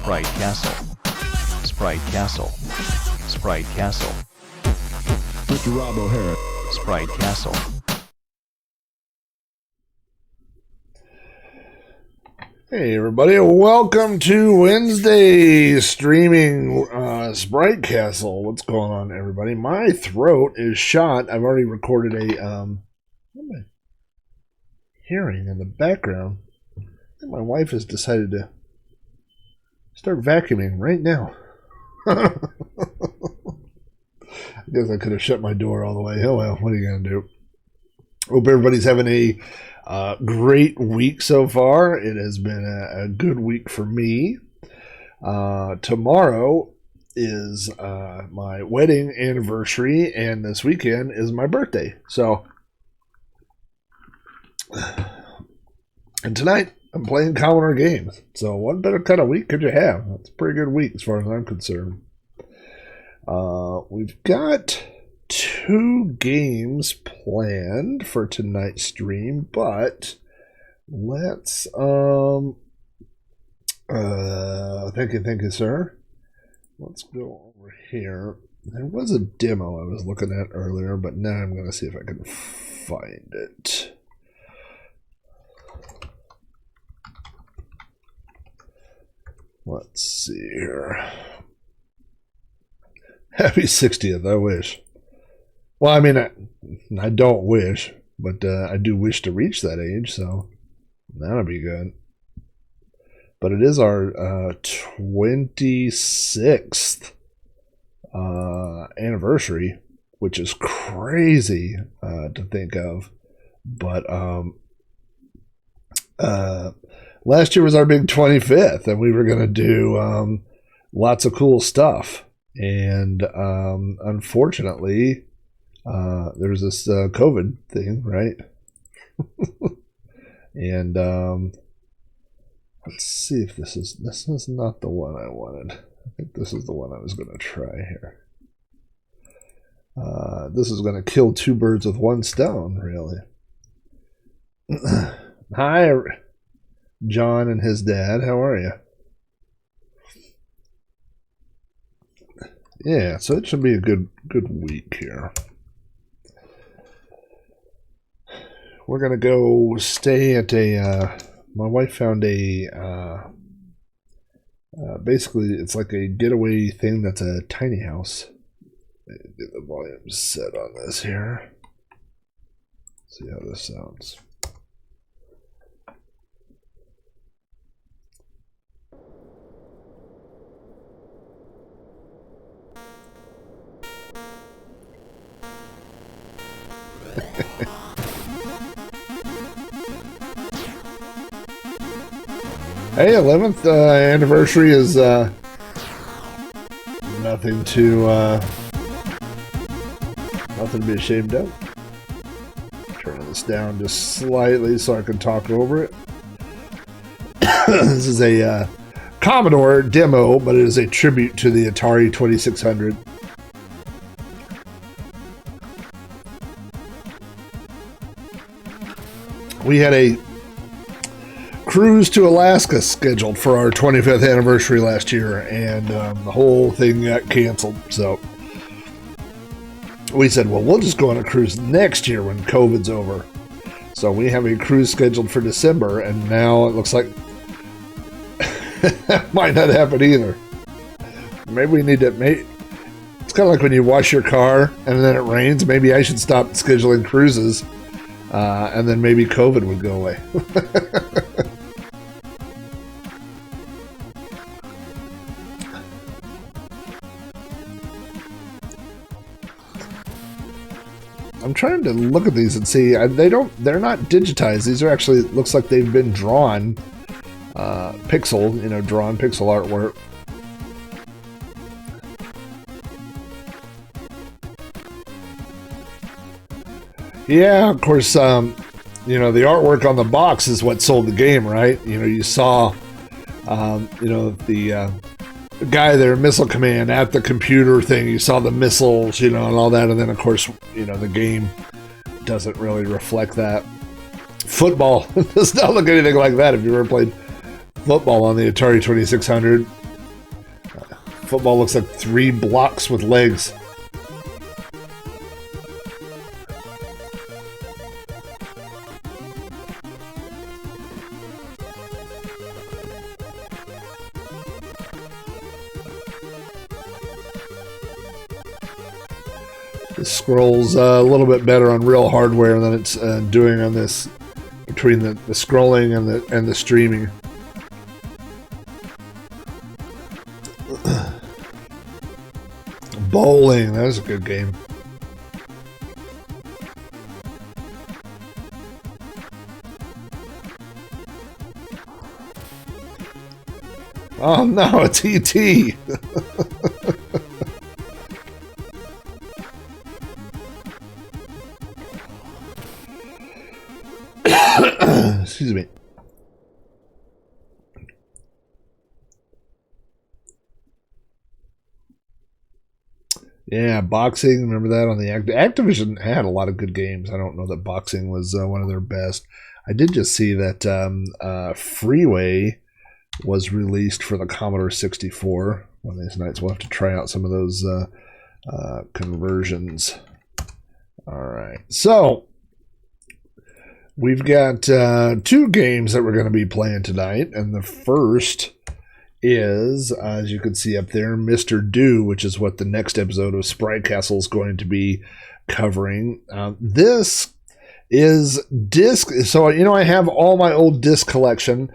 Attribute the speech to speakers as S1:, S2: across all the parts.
S1: Sprite Castle. Sprite Castle. Sprite Castle.
S2: Mr. Rob O'Hara.
S1: Sprite Castle.
S3: Hey everybody, welcome to Wednesday streaming Sprite Castle. What's going on, everybody? My throat is shot. I've already recorded a what am I hearing in the background? I think my wife has decided to start vacuuming right now. I guess I could have shut my door all the way. Oh well, what are you gonna do? Hope everybody's having a great week so far. It has been a good week for me. Tomorrow is my wedding anniversary, and this weekend is my birthday. So, and tonight I'm playing Commodore games. So, what better kind of week could you have? That's a pretty good week as far as I'm concerned. We've got 2 games planned for tonight's stream, but let's thank you, sir. Let's go over here. There was a demo I was looking at earlier, but now I'm going to see if I can find it. Let's see here. Happy 60th, I wish. Well, I mean, I don't wish, but I do wish to reach that age, so that'll be good. But it is our 26th anniversary, which is crazy to think of. But last year was our big 25th, and we were going to do lots of cool stuff. And unfortunately, there's this COVID thing, right? And let's see if this is not the one I wanted. I think this is the one I was going to try here. This is going to kill 2 birds with 1 stone, really. Hi, John and his dad. How are you? Yeah, so it should be a good week here. We're going to go stay at a, my wife found a, basically it's like a getaway thing that's a tiny house. Get the volume set on this here. See how this sounds. Hey, 11th anniversary is nothing to be ashamed of. Turning this down just slightly so I can talk over it. This is a Commodore demo, but it is a tribute to the Atari 2600. We had a cruise to Alaska scheduled for our 25th anniversary last year, and the whole thing got canceled. So we said, well, we'll just go on a cruise next year when COVID's over. So we have a cruise scheduled for December, and now it looks like that might not happen either. Maybe we need to it's kind of like when you wash your car and then it rains. Maybe I should stop scheduling cruises, and then maybe COVID would go away. I'm trying to look at these and see. They're not digitized. These are actually, it looks like they've been drawn, drawn pixel artwork. Yeah, of course, the artwork on the box is what sold the game, right? You saw, the guy there, Missile Command, at the computer thing. You saw the missiles, and all that. And then, of course, the game doesn't really reflect that. Football does not look anything like that. If you ever played football on the Atari 2600, football looks like 3 blocks with legs. The scroll's a little bit better on real hardware than it's doing on this, between the scrolling and the streaming. Bowling, that was a good game. Oh no, it's E.T. Excuse me. Yeah, boxing. Remember that on the Activision had a lot of good games. I don't know that boxing was one of their best. I did just see that Freeway was released for the Commodore 64 one of these nights. We'll have to try out some of those conversions. All right, so we've got 2 games that we're going to be playing tonight, and the first is, as you can see up there, Mr. Do, which is what the next episode of Sprite Castle is going to be covering. This is disc. So, I have all my old disc collection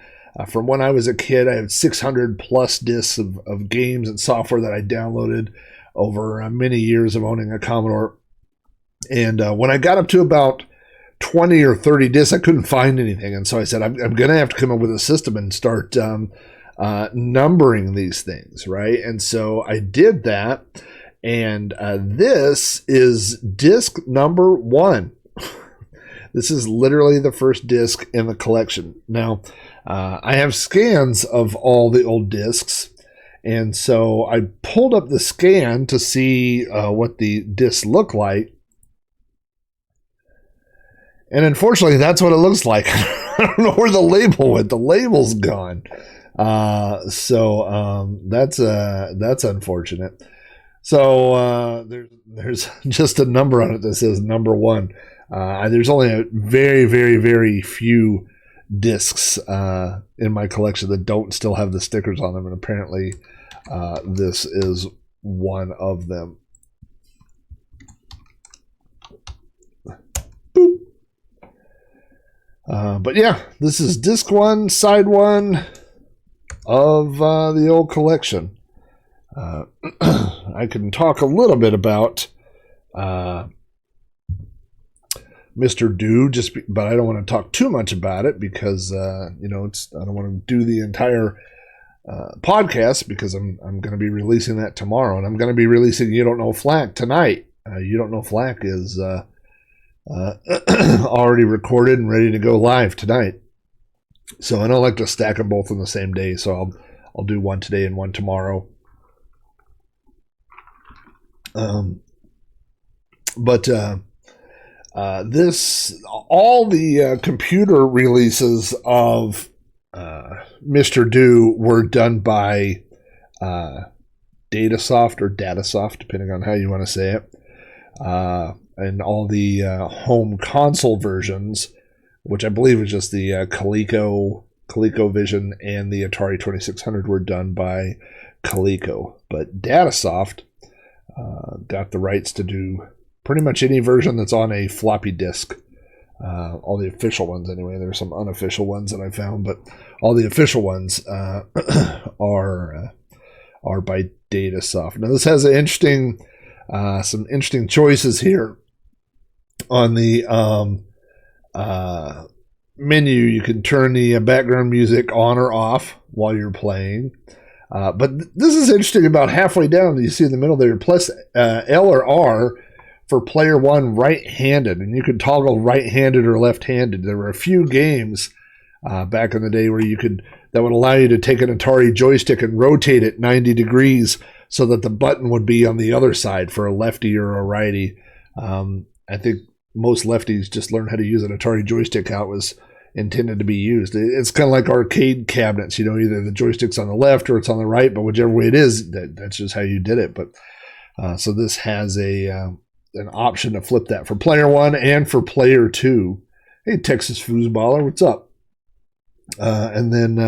S3: from when I was a kid. I have 600 plus discs of games and software that I downloaded over many years of owning a Commodore. And when I got up to about 20 or 30 discs, I couldn't find anything. And so I said, I'm going to have to come up with a system and start numbering these things, right? And so I did that, and this is disc number 1. This is literally the first disc in the collection. Now, I have scans of all the old discs, and so I pulled up the scan to see what the discs look like. And unfortunately, that's what it looks like. I don't know where the label went. The label's gone. So that's unfortunate. So there's just a number on it that says number 1. There's only a very, very, very few discs in my collection that don't still have the stickers on them, and apparently this is one of them. Boop. But yeah, this is disc 1, side 1 of the old collection. I can talk a little bit about Mr. Do, but I don't want to talk too much about it because I don't want to do the entire podcast, because I'm going to be releasing that tomorrow, and I'm going to be releasing You Don't Know Flack tonight. You Don't Know Flack is already recorded and ready to go live tonight. So I don't like to stack them both on the same day, so I'll do one today and one tomorrow. This, all the computer releases of Mr. Do were done by Datasoft or Datasoft, depending on how you want to say it. And all the home console versions, which I believe is just the ColecoVision and the Atari 2600, were done by Coleco. But Datasoft got the rights to do pretty much any version that's on a floppy disk. All the official ones, anyway. There's some unofficial ones that I found, but all the official ones are by Datasoft. Now, this has an interesting, some interesting choices here. On the menu, you can turn the background music on or off while you're playing. But this is interesting. About halfway down, you see in the middle there, plus L or R for player 1 right-handed, and you could toggle right-handed or left-handed. There were a few games back in the day where that would allow you to take an Atari joystick and rotate it 90 degrees so that the button would be on the other side for a lefty or a righty. I think most lefties just learned how to use an Atari joystick how it intended to be used. It's kind of like arcade cabinets, either the joystick's on the left or it's on the right, but whichever way it is, that's just how you did it. But so this has an option to flip that for player 1 and for player 2. Hey, Texas Foosballer, what's up? And then,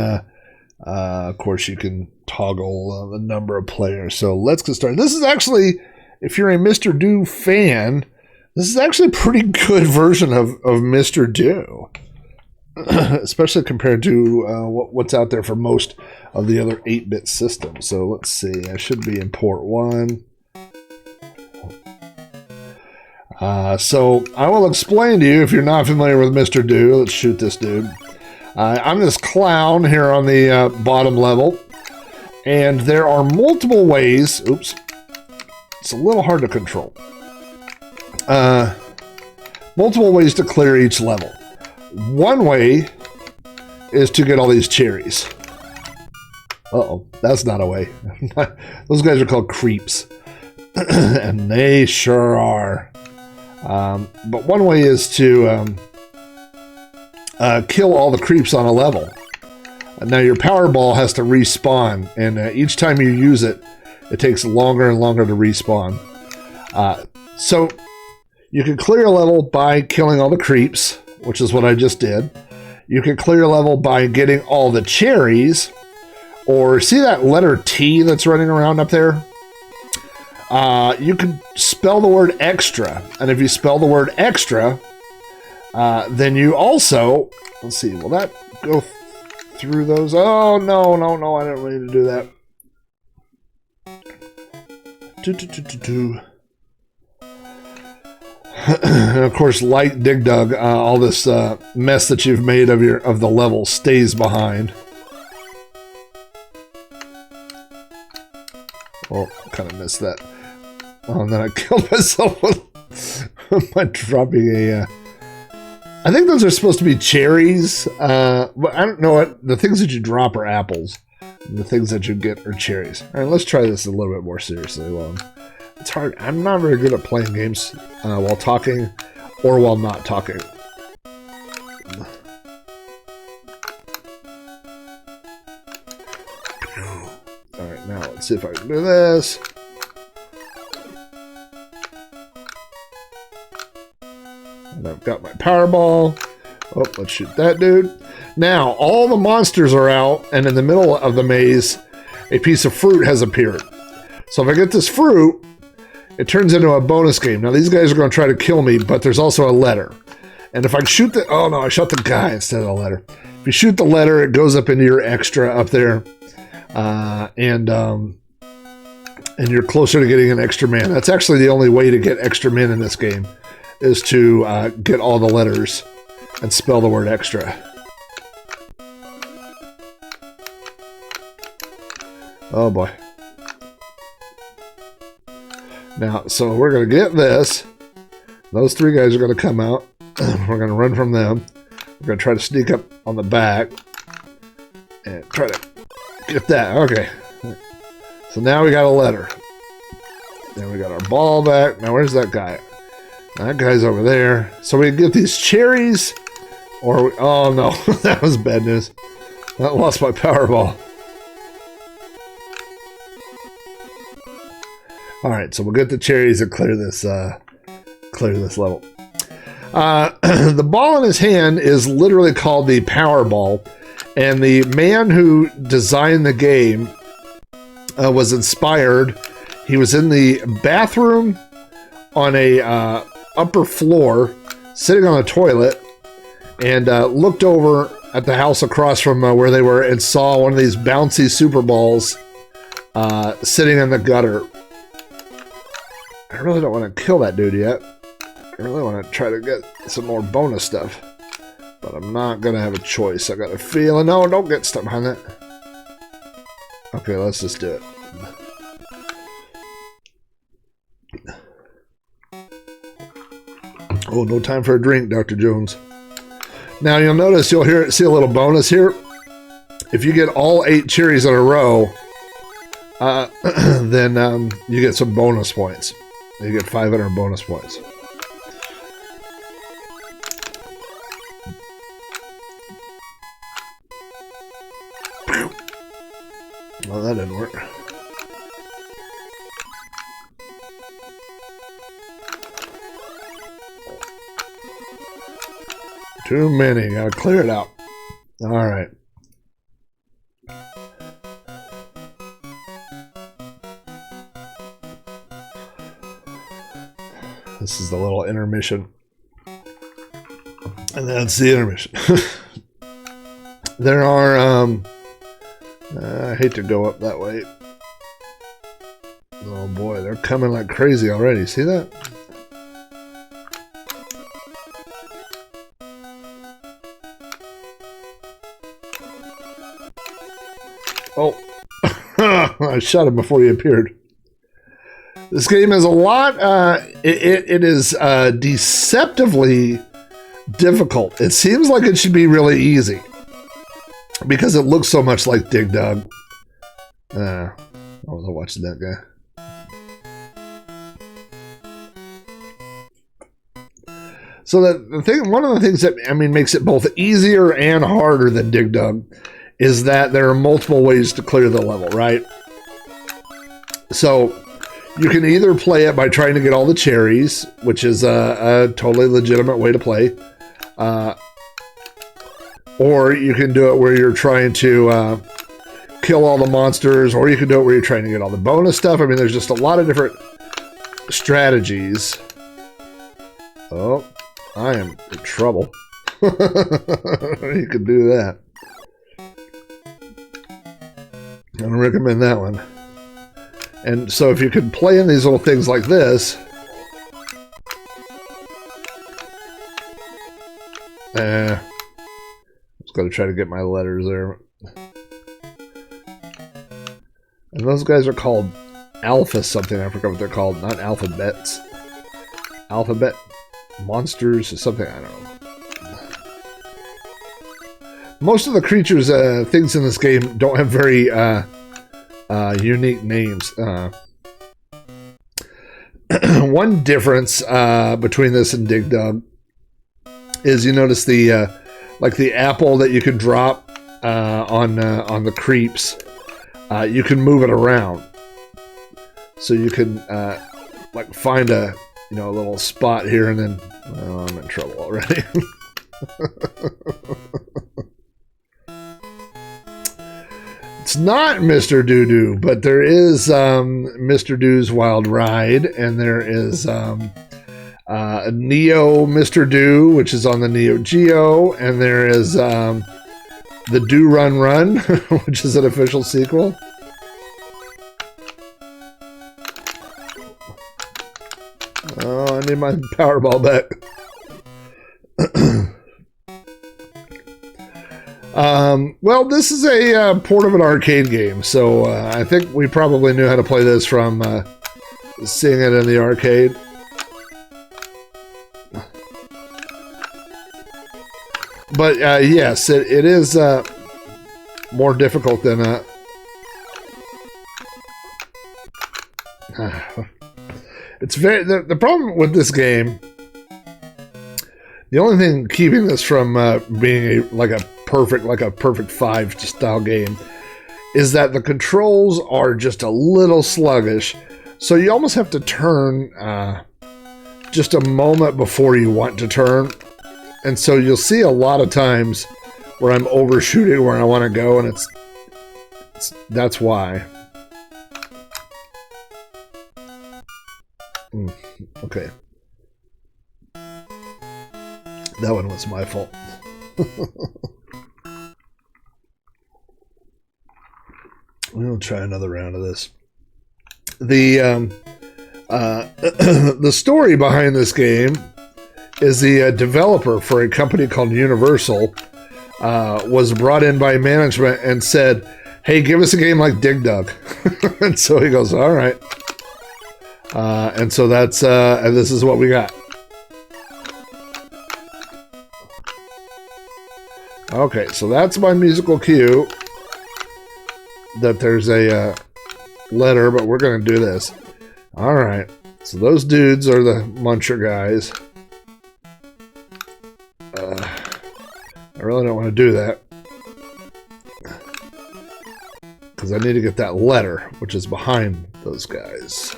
S3: of course, you can toggle the number of players. So let's get started. This is actually, if you're a Mr. Do fan, this is actually a pretty good version of Mr. Do. Especially compared to what's out there for most of the other 8-bit systems. So let's see. I should be in port 1. So I will explain to you, if you're not familiar with Mr. Do. Let's shoot this dude. I'm this clown here on the bottom level. And there are multiple ways. Oops. It's a little hard to control. Multiple ways to clear each level. One way is to get all these cherries. Uh-oh, that's not a way. Those guys are called creeps. And they sure are. But one way is to kill all the creeps on a level. Now your power ball has to respawn, and each time you use it, it takes longer and longer to respawn. So you can clear a level by killing all the creeps, which is what I just did. You can clear a level by getting all the cherries, or see that letter T that's running around up there? You can spell the word extra, and if you spell the word extra, then you also, let's see, will that go through those? Oh, no, I didn't mean to do that. And of course, like Dig Dug, all this mess that you've made of the level stays behind. Oh, kind of missed that. Oh, and then I killed myself by dropping a... I think those are supposed to be cherries, but I don't know what... The things that you drop are apples, and the things that you get are cherries. All right, let's try this a little bit more seriously. Well, it's hard. I'm not very good at playing games while talking or while not talking. Alright, now let's see if I can do this. And I've got my Powerball. Oh, let's shoot that dude. Now, all the monsters are out, and in the middle of the maze, a piece of fruit has appeared. So if I get this fruit, it turns into a bonus game. Now, these guys are going to try to kill me, but there's also a letter. And if I shoot the... Oh, no, I shot the guy instead of the letter. If you shoot the letter, it goes up into your extra up there. And you're closer to getting an extra man. That's actually the only way to get extra men in this game, is to get all the letters and spell the word extra. Oh, boy. Now, so we're going to get this. Those three guys are going to come out. We're going to run from them. We're going to try to sneak up on the back and try to get that. Okay. So now we got a letter. Then we got our ball back. Now where's that guy? That guy's over there. So we can get these cherries. Or, oh no, that was bad news. I lost my Powerball. Alright, so we'll get the cherries and clear this level. The ball in his hand is literally called the Powerball, and the man who designed the game was inspired. He was in the bathroom on a upper floor, sitting on a toilet, and looked over at the house across from where they were and saw one of these bouncy super balls sitting in the gutter. I really don't want to kill that dude yet. I really want to try to get some more bonus stuff. But I'm not going to have a choice. I got a feeling. No, don't get stuck behind that. Okay, let's just do it. Oh, no time for a drink, Dr. Jones. Now, you'll notice, see a little bonus here. If you get all 8 cherries in a row, then you get some bonus points. You get 500 bonus points. Well, that didn't work. Too many. Gotta clear it out. Alright. This is the little intermission. And that's the intermission. There are, I hate to go up that way. Oh boy, they're coming like crazy already. See that? Oh, I shot him before he appeared. This game is a lot, it is deceptively difficult. It seems like it should be really easy because it looks so much like Dig Dug. I wasn't watching that guy. So one of the things that, I mean, makes it both easier and harder than Dig Dug is that there are multiple ways to clear the level, right? So you can either play it by trying to get all the cherries, which is a totally legitimate way to play. Or you can do it where you're trying to kill all the monsters, or you can do it where you're trying to get all the bonus stuff. I mean, there's just a lot of different strategies. Oh, I am in trouble. You could do that. I don't recommend that one. And so if you could play in these little things like this, I was going to try to get my letters there. And those guys are called Alpha something. I forgot what they're called. Not alphabets. Alphabet monsters or something. I don't know. Most of the creatures, things in this game don't have very unique names. One difference between this and Dig Dug is you notice the like the apple that you can drop on the creeps. You can move it around, so you can like find a a little spot here, and then I'm in trouble already. It's not Mr. Doo-Doo, but there is Mr. Doo's Wild Ride, and there is Neo Mr. Doo, which is on the Neo Geo, and there is the Do Run Run, which is an official sequel. Oh, I need my Powerball back. Well, this is a port of an arcade game, so I think we probably knew how to play this from seeing it in the arcade. But yes, it is more difficult than it's very the problem with this game. The only thing keeping this from being a perfect 5 style game is that the controls are just a little sluggish, so you almost have to turn just a moment before you want to turn, and so you'll see a lot of times where I'm overshooting where I want to go, and that's why. Okay. That one was my fault. We'll try another round of this. The the story behind this game is the developer for a company called Universal was brought in by management and said, "Hey, give us a game like Dig Dug." And so he goes, "All right." And so that's and this is what we got. Okay, so that's my musical cue that there's a letter, but we're going to do this. All right, so those dudes are the muncher guys. I really don't want to do that. because I need to get that letter, which is behind those guys.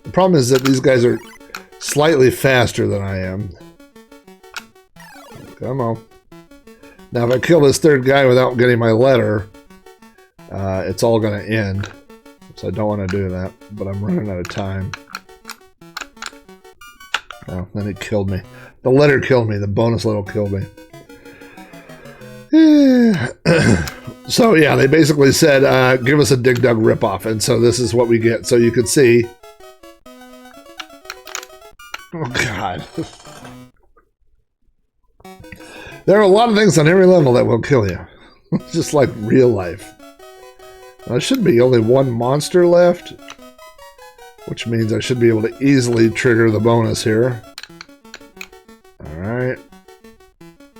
S3: The problem is that these guys are slightly faster than I am. Come on. Now, if I kill this third guy without getting my letter, it's all going to end. So I don't want to do that, but I'm running out of time. Oh, then it killed me. The letter killed me. The bonus letter killed me. So, yeah, they basically said, give us a Dig Dug ripoff. And so this is what we get. So you can see. Oh, God. There are a lot of things on every level that will kill you. Just like real life. There should be only one monster left, which means I should be able to easily trigger the bonus here. Alright.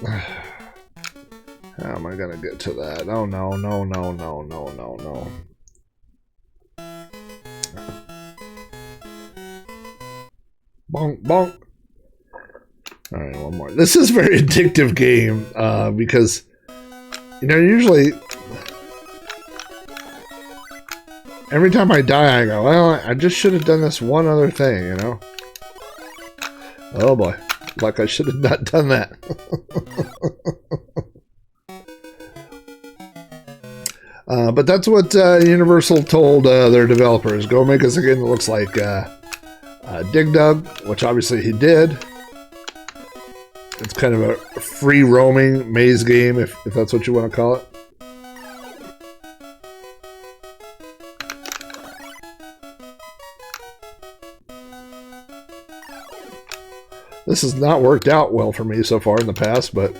S3: How am I going to get to that? Oh, no, no, no, no, no, no, no. Bonk, bonk. Alright, one more. This is a very addictive game, because, you know, usually, every time I die, I go, well, I just should have done this one other thing, you know? Oh boy, like I should have not done that. But that's what Universal told their developers. Go make us a game that looks like Dig Dug, which obviously he did. It's kind of a free-roaming maze game, if that's what you want to call it. This has not worked out well for me so far in the past, but...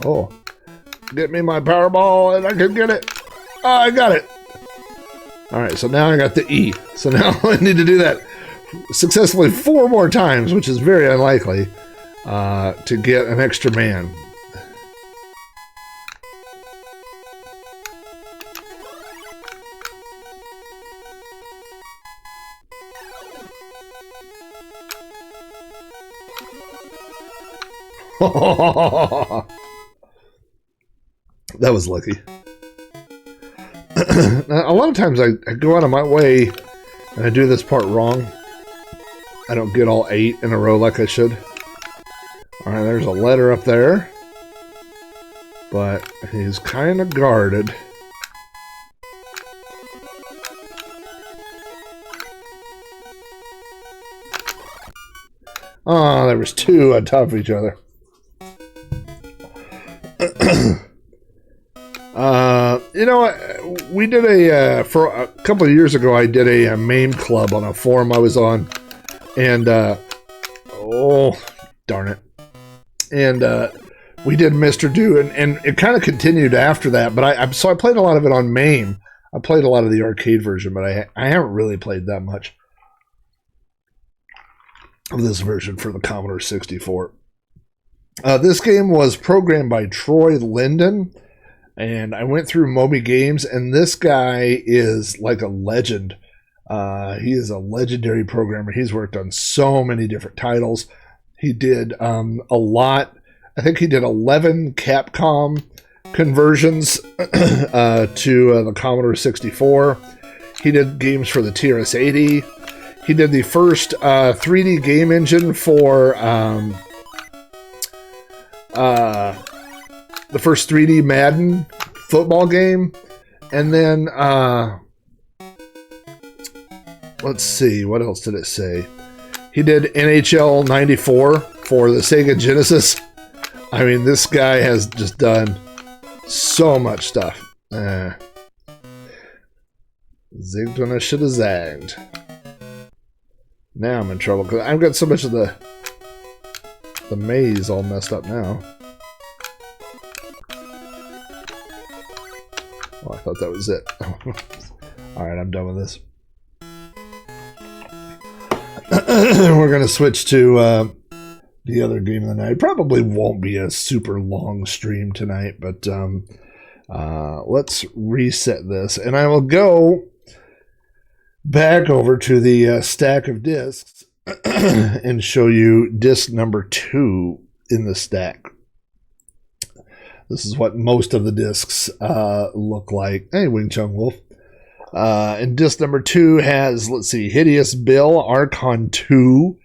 S3: Oh. Get me my Powerball and I can get it. Oh, I got it. Alright, so now I got the E. So now I need to do that successfully 4 more times, which is very unlikely, to get an extra man. That was lucky. Now, a lot of times I go out of my way and I do this part wrong. I don't get all 8 in a row like I should. Alright, there's a letter up there. But he's kind of guarded. Oh, there was 2 on top of each other. You know what? We did for a couple of years ago, I did a MAME club on a forum I was on. And, oh, darn it. And, we did Mr. Do, and it kind of continued after that. But so I played a lot of it on MAME. I played a lot of the arcade version, but I haven't really played that much of this version for the Commodore 64. This game was programmed by Troy Linden. And I went through Moby Games, and this guy is like a legend. He is a legendary programmer. He's worked on so many different titles. He did a lot. I think he did 11 Capcom conversions to the Commodore 64. He did games for the TRS-80. He did the first 3D game engine for... the first 3D Madden football game. And then, let's see, what else did it say? He did NHL 94 for the Sega Genesis. I mean, this guy has just done so much stuff. Zigged when I should have zagged. Now I'm in trouble, because I've got so much of the maze all messed up now. Oh, I thought that was it. Alright, I'm done with this. We're going to switch to the other game of the night. Probably won't be a super long stream tonight, but let's reset this. And I will go back over to the stack of discs and show you disc number 2 in the stack. This is what most of the discs look like. Hey, Wing Chun Wolf. And disc number 2 has, let's see, Hideous Bill, Archon 2,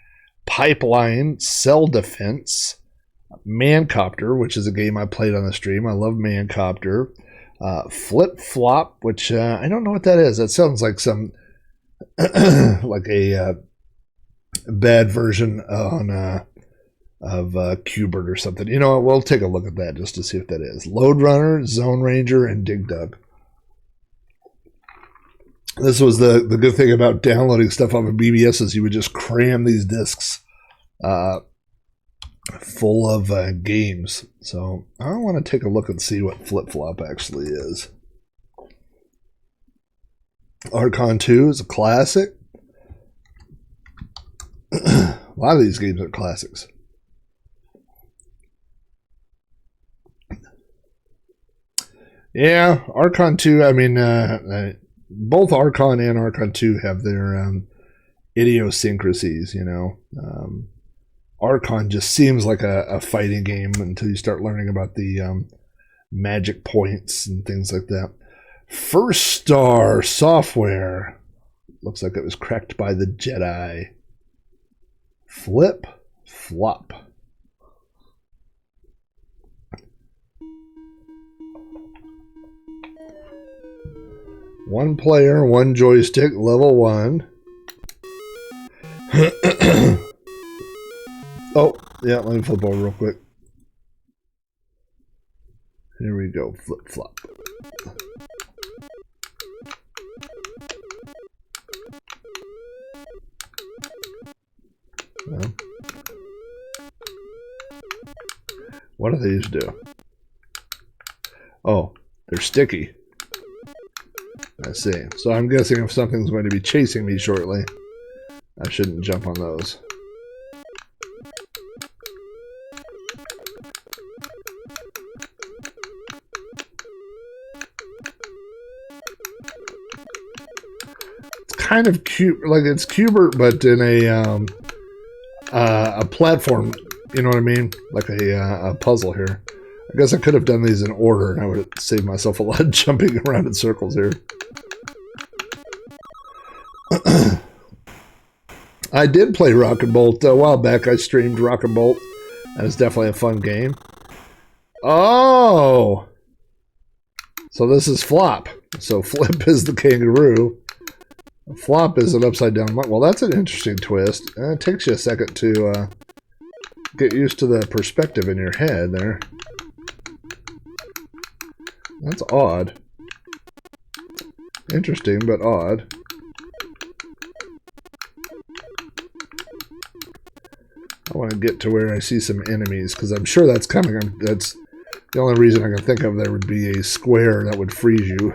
S3: Pipeline, Cell Defense, Mancopter, which is a game I played on the stream. I love Mancopter. Flip Flop, which I don't know what that is. That sounds like some like a bad version of Qbert or something. You know what? We'll take a look at that just to see what that is. Load Runner, Zone Ranger, and Dig Dug. This was the good thing about downloading stuff off of BBS is you would just cram these discs full of games. So I want to take a look and see what Flip Flop actually is. Archon 2 is a classic. A lot of these games are classics. Yeah, Archon 2, I mean, both Archon and Archon 2 have their idiosyncrasies, you know. Archon just seems like a fighting game until you start learning about the magic points and things like that. First Star Software. Looks like it was cracked by the Jedi. Flip Flop. One player, one joystick, level 1. Oh, yeah, let me flip over real quick. Here we go, Flip Flop. Well, what do these do? Oh, they're sticky. I see. So I'm guessing if something's going to be chasing me shortly, I shouldn't jump on those. It's kind of cute, like it's Qbert, but in a platform. You know what I mean? Like a puzzle here. I guess I could have done these in order, and I would have saved myself a lot of jumping around in circles here. I did play Rock and Bolt a while back. I streamed Rock and Bolt. That is definitely a fun game. Oh! So this is Flop. So Flip is the kangaroo. Flop is an upside down. Well, that's an interesting twist. It takes you a second to get used to the perspective in your head there. That's odd. Interesting, but odd. I want to get to where I see some enemies, because I'm sure that's coming. That's the only reason I can think of there would be a square that would freeze you.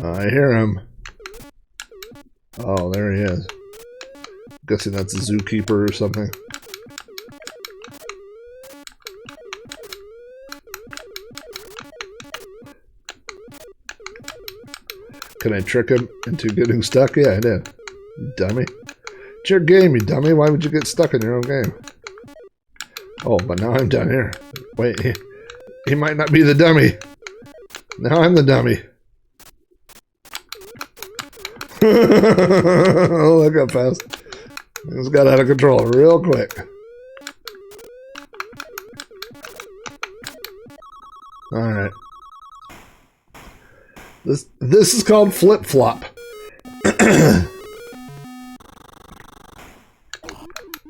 S3: I hear him. Oh, there he is. I'm guessing that's a zookeeper or something. Can I trick him into getting stuck? Yeah, I did. You dummy. It's your game, you dummy. Why would you get stuck in your own game? Oh, but now I'm down here. Wait, he might not be the dummy. Now I'm the dummy. Oh, look how fast. Things got out of control real quick. Alright. This is called Flip Flop.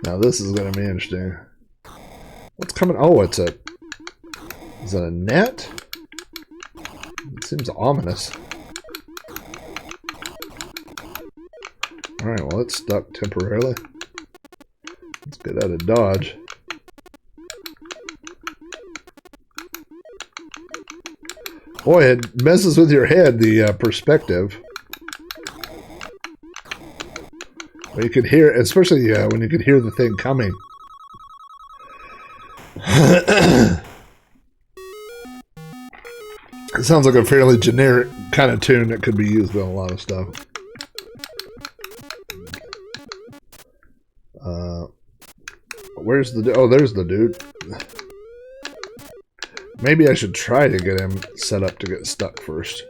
S3: Now this is going to be interesting. What's coming? Oh, it's a... Is it a net? It seems ominous. Alright, well it's stuck temporarily. Let's get out of dodge. Boy, it messes with your head, the perspective. Well, you could hear, especially when you could hear the thing coming. Sounds like a fairly generic kind of tune that could be used on a lot of stuff. Where's the... Oh, there's the dude. Maybe I should try to get him set up to get stuck first.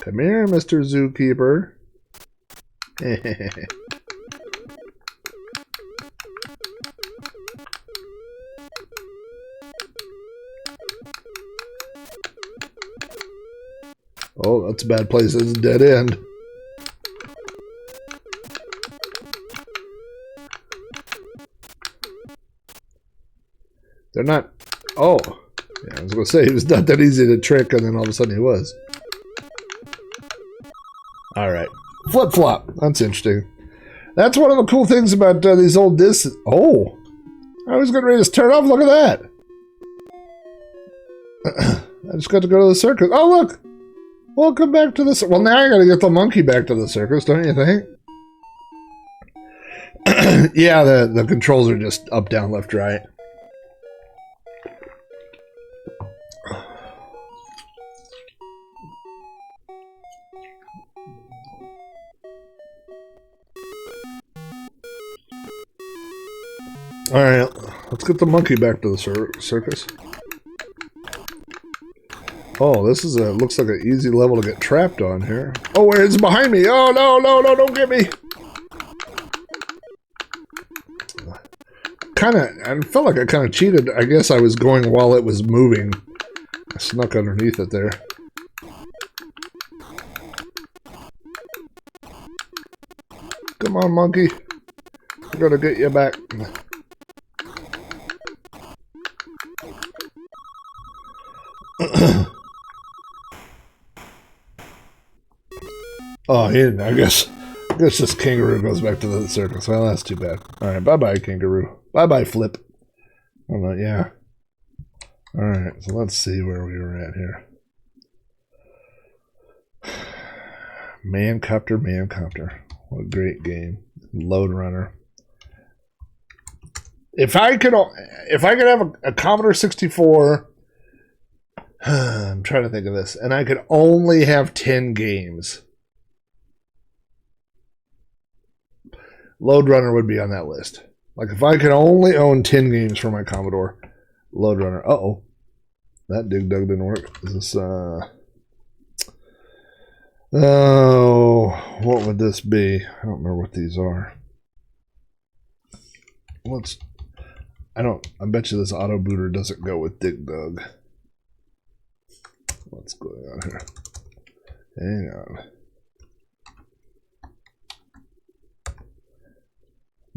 S3: Come here, Mr. Zookeeper. Oh, that's a bad place. It's a dead end. They're not... Oh. Yeah, I was going to say, he was not that easy to trick, and then all of a sudden he was. Alright. Flip-flop. That's interesting. That's one of the cool things about these old discs. Oh. I was getting ready to turn off. Look at that. I just got to go to the circus. Oh, look. Welcome back to the... Well, now I got to get the monkey back to the circus, don't you think? Yeah, the controls are just up, down, left, right. Alright, let's get the monkey back to the circus. Oh, this is a... Looks like an easy level to get trapped on here. Oh, it's behind me! Oh, no, no, no, don't get me! I felt like I kind of cheated. I guess I was going while it was moving. I snuck underneath it there. Come on, monkey. We're gonna get you back. Oh, I guess this kangaroo goes back to the circus. Well, that's too bad. Alright, bye-bye, kangaroo. Bye-bye, Flip. Oh, no, yeah. Alright, so let's see where we were at here. Mancopter, Mancopter. What a great game. Load Runner. If I could have a Commodore 64... I'm trying to think of this. And I could only have 10 games. Load Runner would be on that list. Like, if I could only own 10 games for my Commodore, Load Runner. Uh-oh. That Dig Dug didn't work. Is this, Oh, what would this be? I don't remember what these are. I bet you this auto booter doesn't go with Dig Dug. What's going on here? Hang on.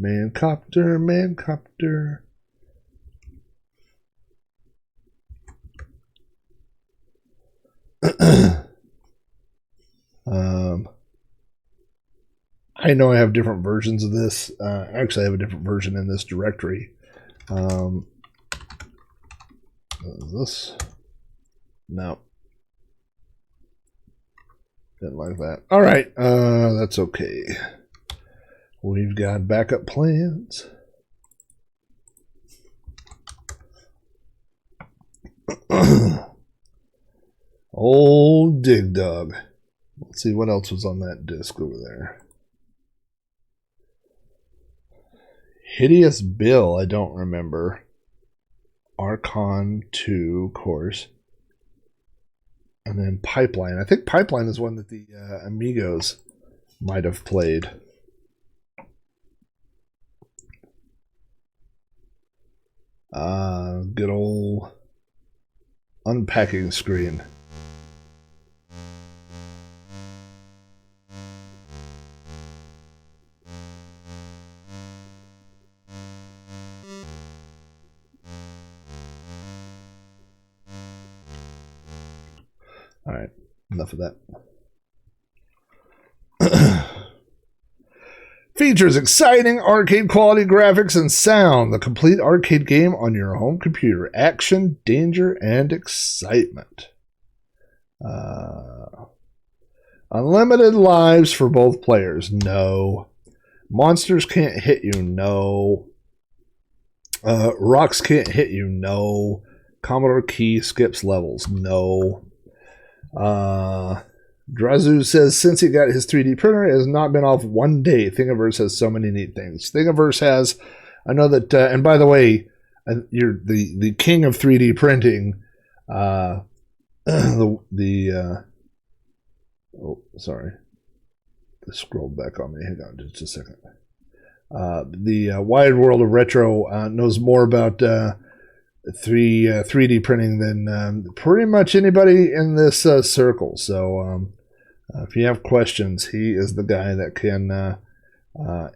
S3: Mancopter, Mancopter. I know I have different versions of this. Actually, I have a different version in this directory. This? No. Didn't like that. All right, that's okay. We've got backup plans. Old Dig Dug. Let's see what else was on that disc over there. Hideous Bill, I don't remember. Archon 2, of course. And then Pipeline. I think Pipeline is one that the Amigos might have played. Good old unpacking screen. All right, enough of that. Features exciting arcade quality graphics and sound. The complete arcade game on your home computer. Action, danger, and excitement. Unlimited lives for both players. No. Monsters can't hit you. No. Rocks can't hit you. No. Commodore key skips levels. No. Drazu says since he got his 3D printer, it has not been off one day. Thingiverse has so many neat things. Thingiverse has, I know that, and by the way, you're the king of 3D printing. Oh, sorry. It scrolled back on me. Hang on just a second. The wide world of retro knows more about 3D printing than pretty much anybody in this circle. So if you have questions, he is the guy that can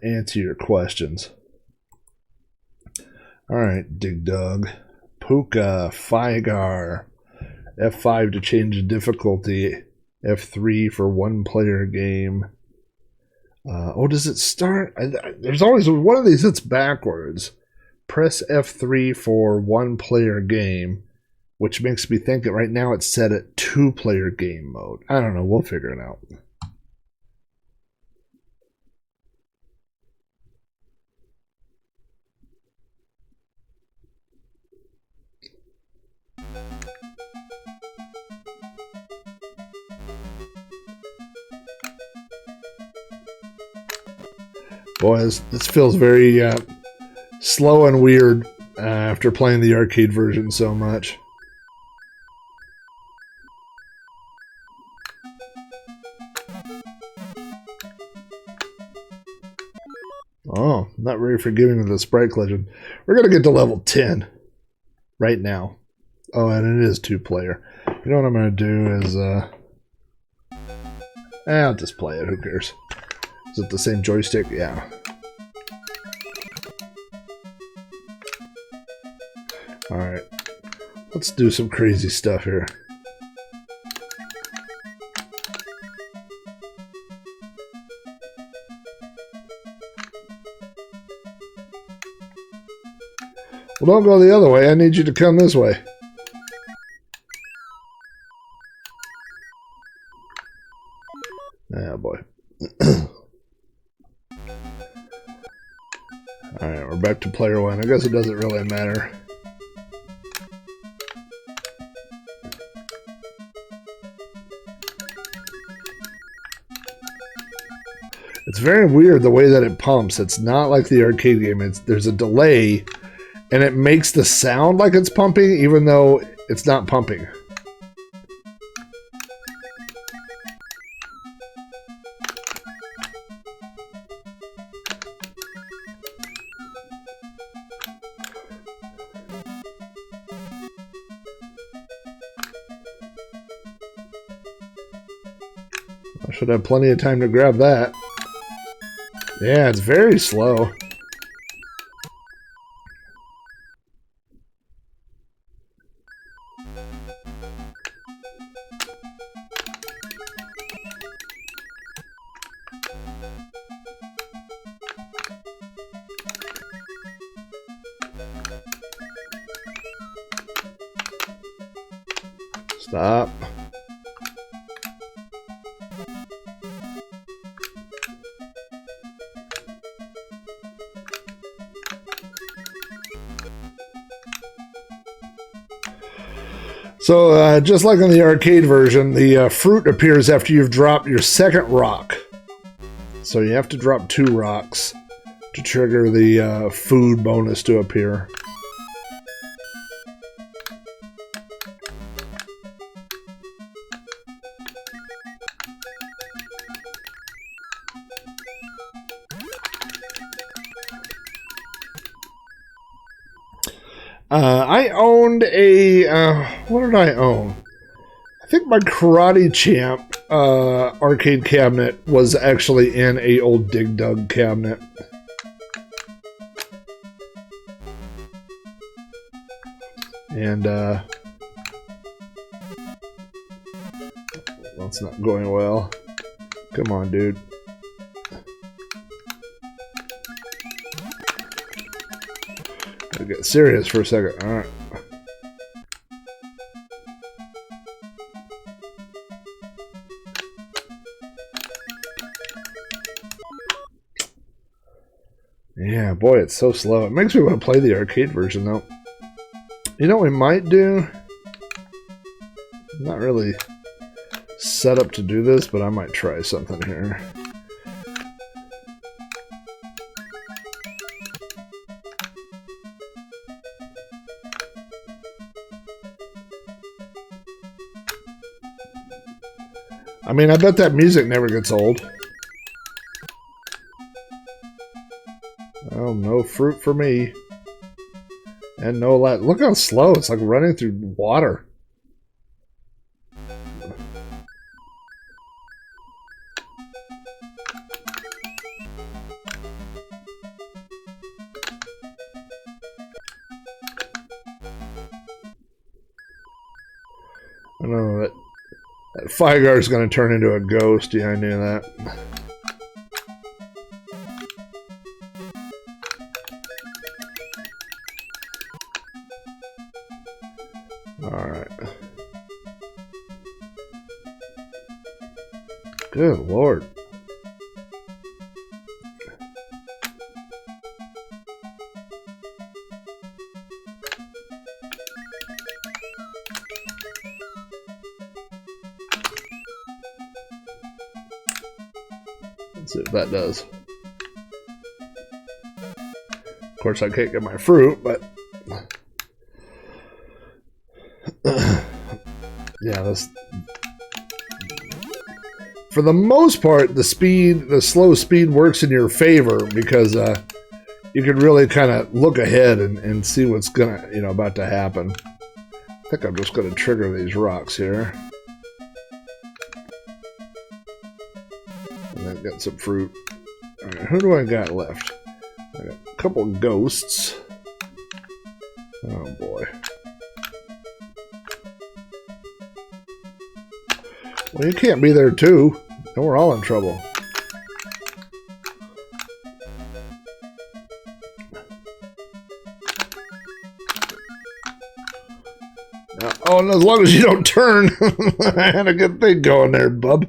S3: answer your questions. All right, Dig Dug, Puka, Figar, F5 to change the difficulty, F3 for one-player game. Does it start? There's always one of these that's backwards. Press F3 for one-player game, which makes me think that right now it's set at two-player game mode. I don't know. We'll figure it out. Boy, this feels very slow and weird after playing the arcade version so much. Oh, not very forgiving with the Sprite legend. We're going to get to level 10 right now. Oh, and it is two-player. You know what I'm going to do is... I'll just play it. Who cares? Is it the same joystick? Yeah. Alright. Let's do some crazy stuff here. Well, don't go the other way. I need you to come this way. Ah, boy. Alright, we're back to player one. I guess it doesn't really matter. It's very weird the way that it pumps. It's not like the arcade game. There's a delay, and it makes the sound like it's pumping, even though it's not pumping. I should have plenty of time to grab that. Yeah, it's very slow. Stop. So, just like in the arcade version, the fruit appears after you've dropped your second rock. So you have to drop 2 rocks to trigger the food bonus to appear. I owned a, what did I own? I think my Karate Champ arcade cabinet was actually in a old Dig Dug cabinet. And, that's not going well. Come on, dude. Get serious for a second. All right. Yeah, boy, it's so slow. It makes me want to play the arcade version, though. You know what we might do? I'm not really set up to do this, but I might try something here. I mean, I bet that music never gets old. Oh, no fruit for me. And no light. Look how slow. It's like running through water. I know that Fygar is going to turn into a ghost. Yeah, I knew that. Alright. Good lord. Let's see if that does. Of course, I can't get my fruit, but yeah, this. For the most part, the slow speed works in your favor because you can really kind of look ahead and see what's about to happen. I think I'm just gonna trigger these rocks here. And then get some fruit. Alright, who do I got left? I got a couple ghosts. Oh boy. Well, you can't be there too. And we're all in trouble. Oh, and as long as you don't turn. I had a good thing going there, bub.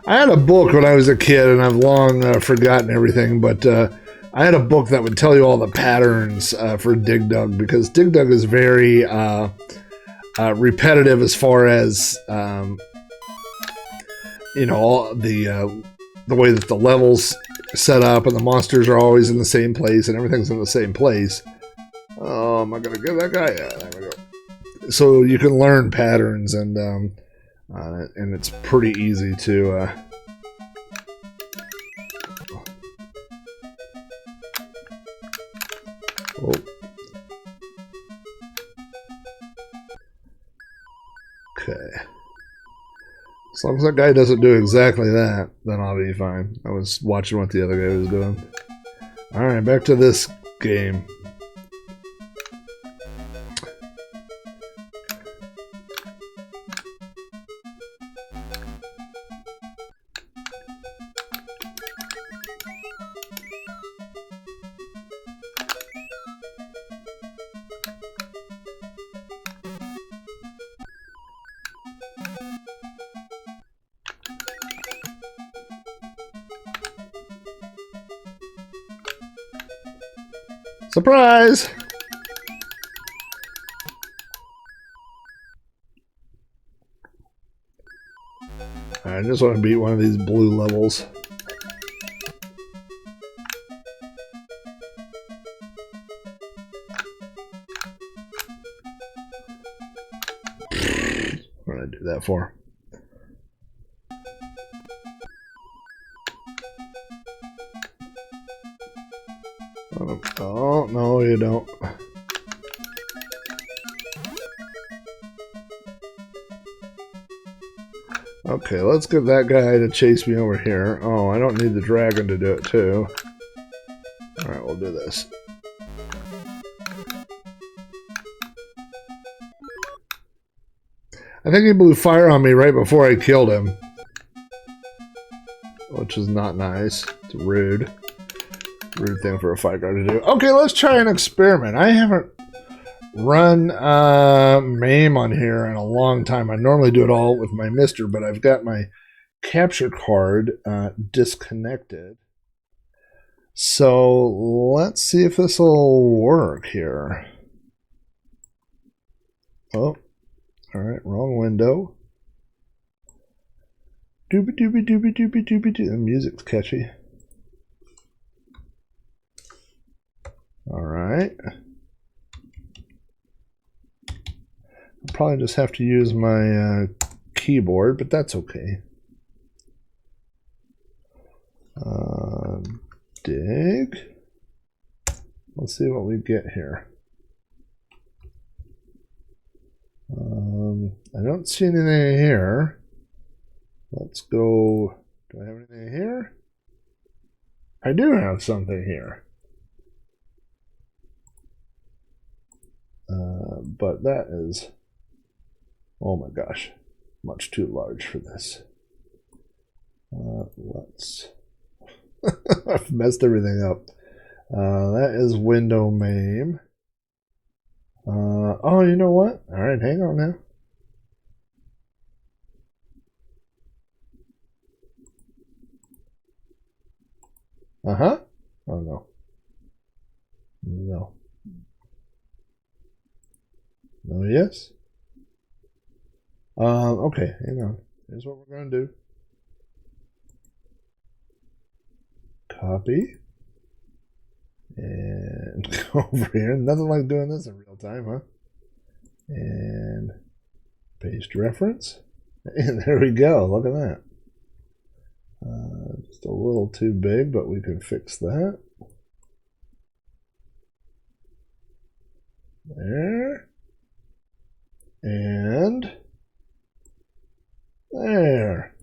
S3: I had a book when I was a kid, and I've long forgotten everything, but I had a book that would tell you all the patterns for Dig Dug, because Dig Dug is very repetitive as far as, all the way that the levels set up and the monsters are always in the same place and everything's in the same place. Oh, am I going to get that guy? Yeah, there we go. So you can learn patterns and it's pretty easy to oh. Okay. As long as that guy doesn't do exactly that, then I'll be fine. I was watching what the other guy was doing. Alright, back to this game. Surprise! I just want to beat one of these blue levels. What did I do that for? Oh, no, you don't. Okay, let's get that guy to chase me over here. Oh, I don't need the dragon to do it, too. Alright, we'll do this. I think he blew fire on me right before I killed him. Which is not nice. It's rude. Rude thing for a fight guard to do. Okay, let's try an experiment. I haven't run MAME on here in a long time. I normally do it all with my Mister, but I've got my capture card disconnected. So let's see if this will work here. Oh, all right, wrong window. Doobie doobie doobie doobie doobie doo. The music's catchy. All right. I'll probably just have to use my keyboard, but that's okay. Dig. Let's see what we get here. I don't see anything here. Let's go. Do I have anything here? I do have something here. But that is, oh my gosh, much too large for this. Let's. I've messed everything up. That is window MAME. Oh, you know what? All right, hang on now. Uh-huh. Oh, no. No. No, yes. Okay, hang on. Here's what we're going to do. Copy. And go over here. Nothing like doing this in real time, huh? And paste reference. And there we go. Look at that. Just a little too big, but we can fix that. There. And there.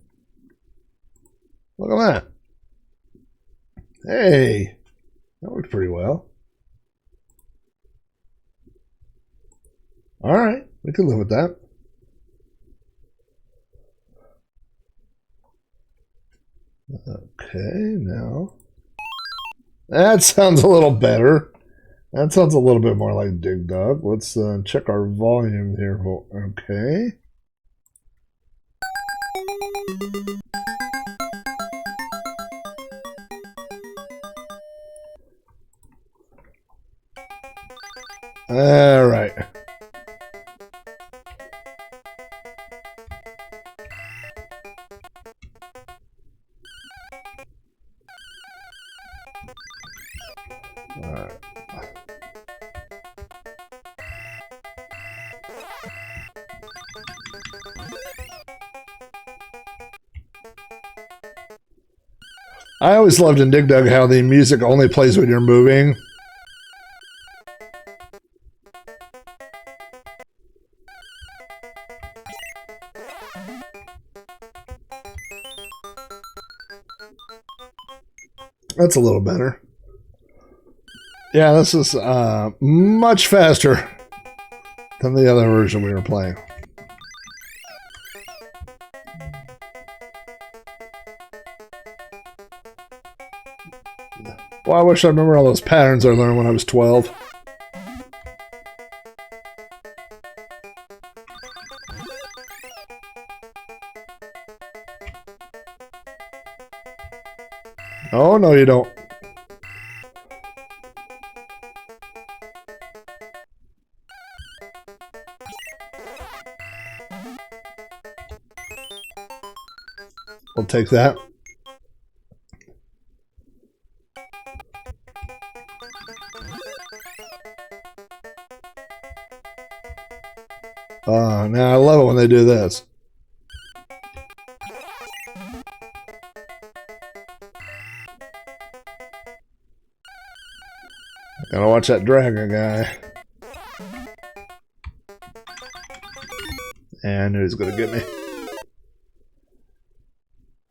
S3: Look at that. Hey, that worked pretty well. All right, we can live with that. Okay, now that sounds a little better. That sounds a little bit more like Dig Dug. Let's check our volume here. Okay. All right. All right. I always loved in Dig Dug how the music only plays when you're moving. That's a little better. Yeah, this is much faster than the other version we were playing. Well, I wish I remember all those patterns I learned when I was 12. Oh, no, you don't. We'll take that. Now I love it when they do this. Gotta watch that dragon guy. And I knew he was gonna get me.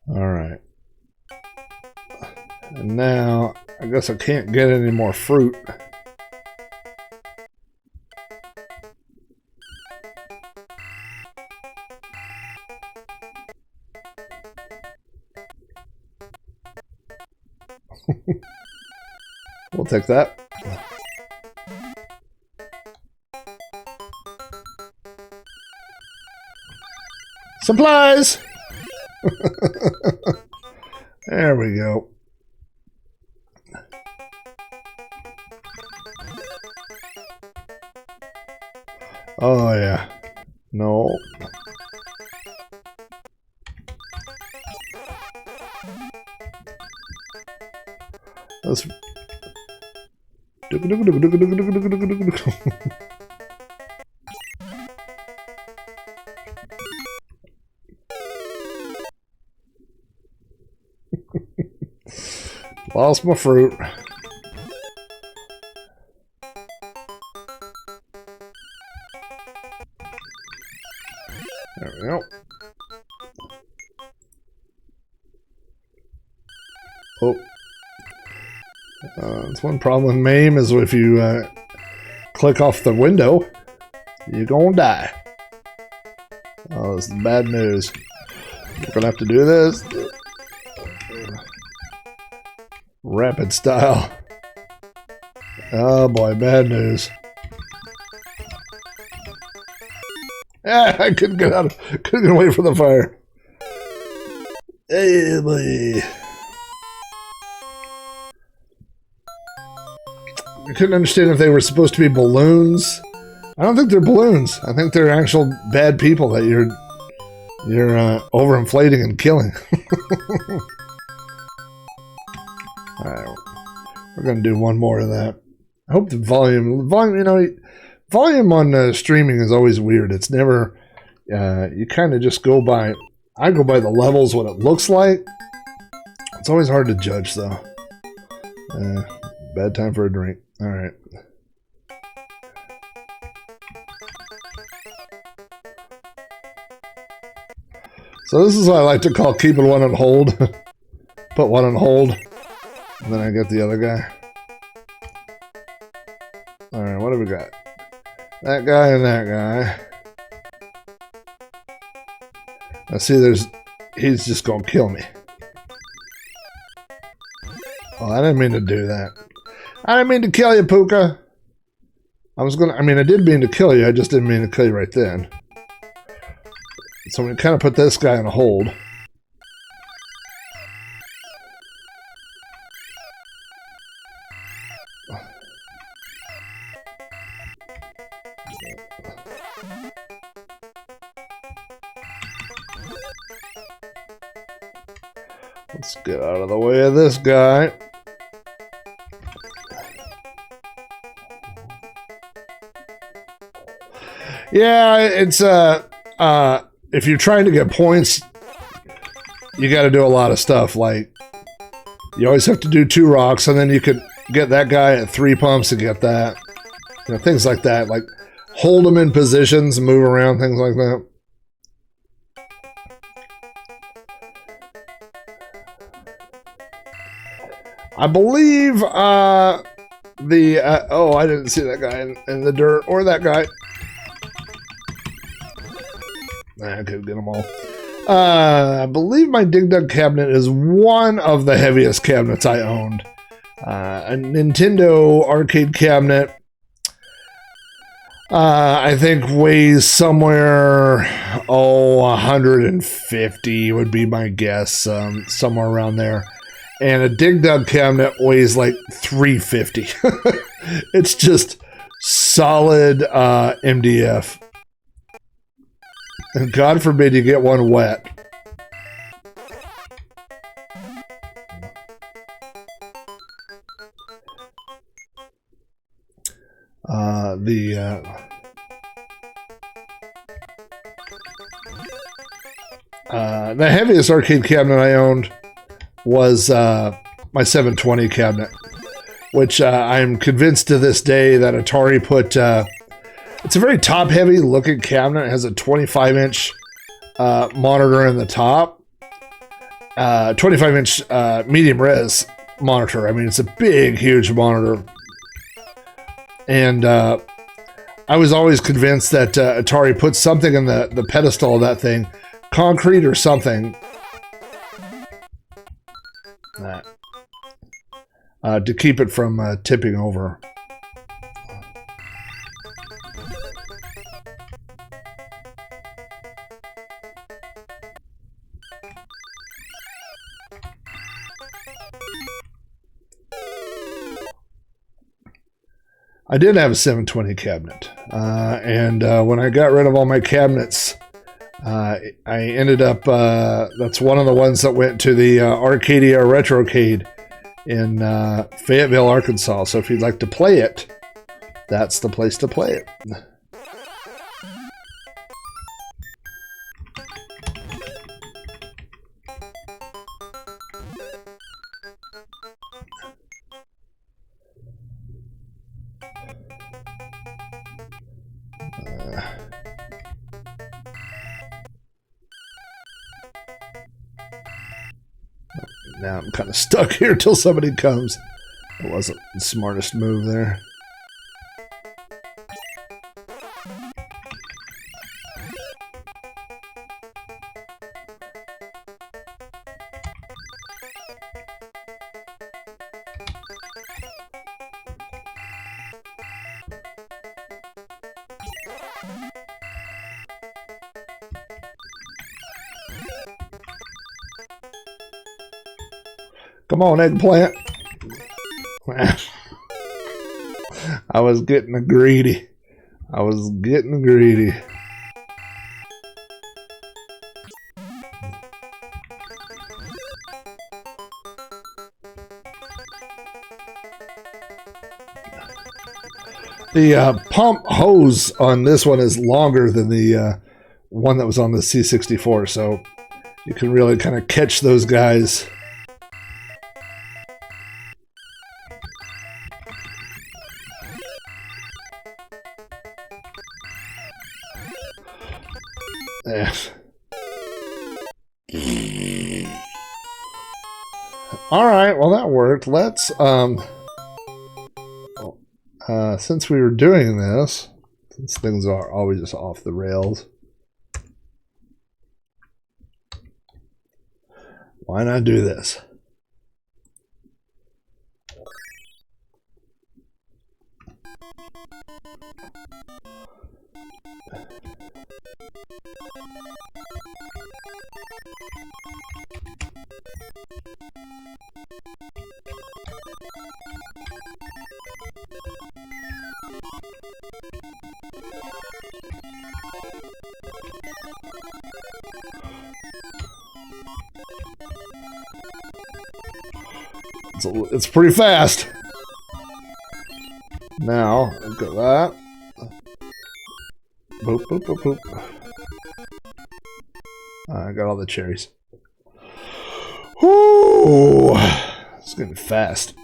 S3: Alright. And now, I guess I can't get any more fruit. We'll take that. Supplies! There we go. Oh, yeah. No. Let's... Lost my fruit. There we go. Oh. That's one problem with MAME is if you click off the window, you're gonna die. Oh, this is bad news. We're gonna have to do this. Rapid style. Oh boy, bad news. Ah, I couldn't get out. Couldn't get away from the fire. Hey, boy. I couldn't understand if they were supposed to be balloons. I don't think they're balloons. I think they're actual bad people that you're overinflating and killing. Alright, we're gonna do one more of that. I hope the volume, you know, volume on streaming is always weird. It's never, you kind of just go by, I go by the levels, what it looks like. It's always hard to judge, though. Bad time for a drink. Alright. So this is what I like to call keeping one on hold. Put one on hold. And then I get the other guy. Alright, what do we got? That guy and that guy. I see he's just gonna kill me. Oh, I didn't mean to do that. I didn't mean to kill you, Puka. I did mean to kill you, I just didn't mean to kill you right then. So I'm gonna kind of put this guy on hold. Let's get out of the way of this guy. Yeah, it's if you're trying to get points, you got to do a lot of stuff. Like, you always have to do 2 rocks, and then you could get that guy at 3 pumps to get that. You know, things like that. Like, hold them in positions, move around, things like that. I believe oh, I didn't see that guy in the dirt, or that guy. I could get them all. I believe my Dig Dug cabinet is one of the heaviest cabinets I owned. A Nintendo arcade cabinet, I think weighs somewhere, 150 would be my guess, somewhere around there. And a Dig Dug cabinet weighs like 350. It's just solid MDF. And God forbid you get one wet. The heaviest arcade cabinet I owned was my 720 cabinet, which I'm convinced to this day that Atari put... it's a very top-heavy looking cabinet. It has a 25-inch monitor in the top. 25-inch medium res monitor. I mean, it's a big, huge monitor. And I was always convinced that Atari put something in the pedestal of that thing, concrete or something, to keep it from tipping over. I did have a 720 cabinet. And when I got rid of all my cabinets, I ended up, that's one of the ones that went to the Arcadia Retrocade in Fayetteville, Arkansas. So if you'd like to play it, that's the place to play it. Now I'm kind of stuck here till somebody comes. It wasn't the smartest move there. Come on, eggplant. I was getting greedy. I was getting greedy. The pump hose on this one is longer than the one that was on the C64, so you can really kind of catch those guys. All right, well that worked. Let's since we were doing this, since things are always just off the rails, why not do this? It's pretty fast. Now, look at that. Boop, boop, boop, boop. I got all the cherries. Whoo! It's getting fast.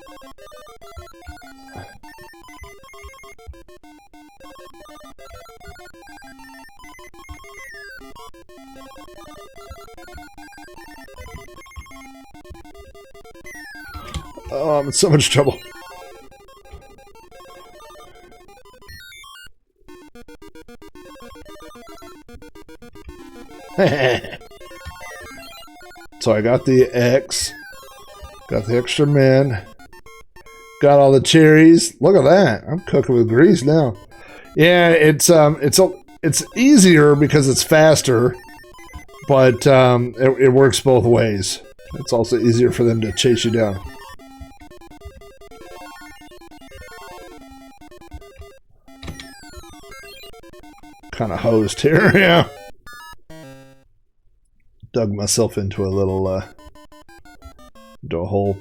S3: Oh, I'm in so much trouble. So I got the X, got the extra men, got all the cherries. Look at that! I'm cooking with grease now. Yeah, it's easier because it's faster, but it works both ways. It's also easier for them to chase you down. Kind of hosed here, yeah. Dug myself into a little, into a hole.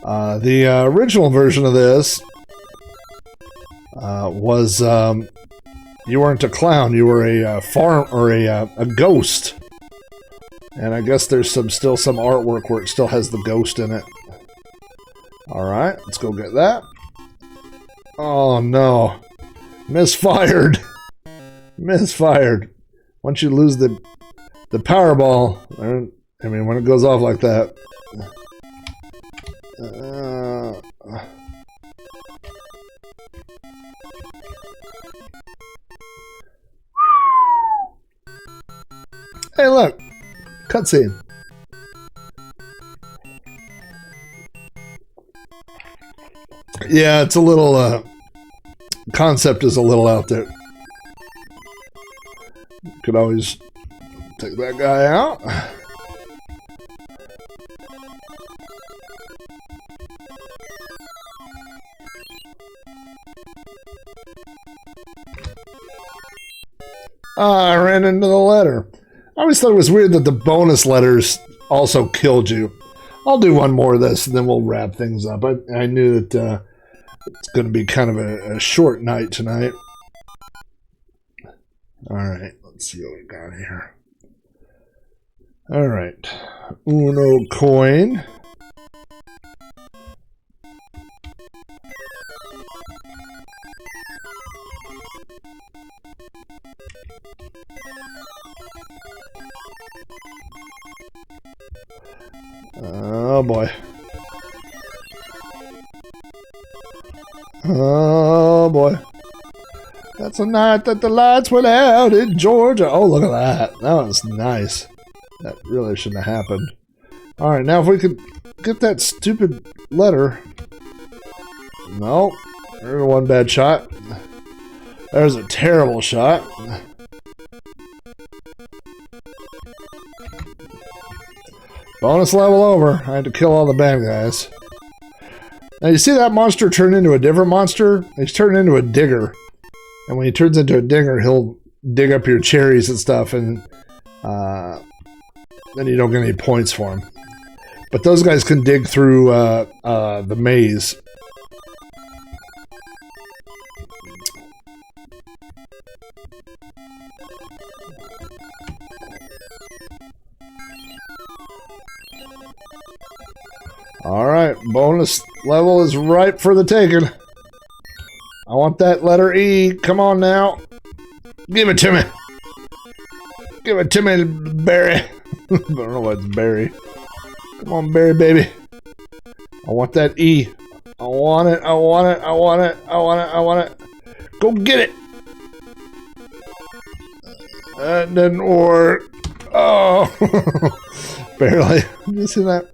S3: The original version of this was you weren't a clown, you were a farm or a ghost. And I guess there's still some artwork where it still has the ghost in it. All right, let's go get that. Oh no, misfired. Misfired. Once you lose the Powerball, I mean, when it goes off like that. Hey, look, cutscene. Yeah, it's a little. Concept is a little out there. Could always take that guy out. I ran into the letter. I always thought it was weird that the bonus letters also killed you. I'll do one more of this and then we'll wrap things up. I knew that it's going to be kind of a short night tonight. All right, let's see what we got here. All right, Uno coin. Oh boy. Oh boy. That's a night that the lights went out in Georgia. Oh, look at that. That was nice. That really shouldn't have happened. Alright, now if we could get that stupid letter. No. There's one bad shot. There's a terrible shot. Bonus level over. I had to kill all the bad guys. Now you see that monster turn into a different monster? He's turned into a digger. And when he turns into a digger, he'll dig up your cherries and stuff, and then you don't get any points for him. But those guys can dig through the maze. Alright, bonus level is ripe for the taking. I want that letter E. Come on now. Give it to me. Give it to me, Barry. I don't know what's Barry. Come on, Barry, baby. I want that E. I want it. I want it. I want it. I want it. I want it. Go get it. That didn't work. Oh. Barely. Did you see that?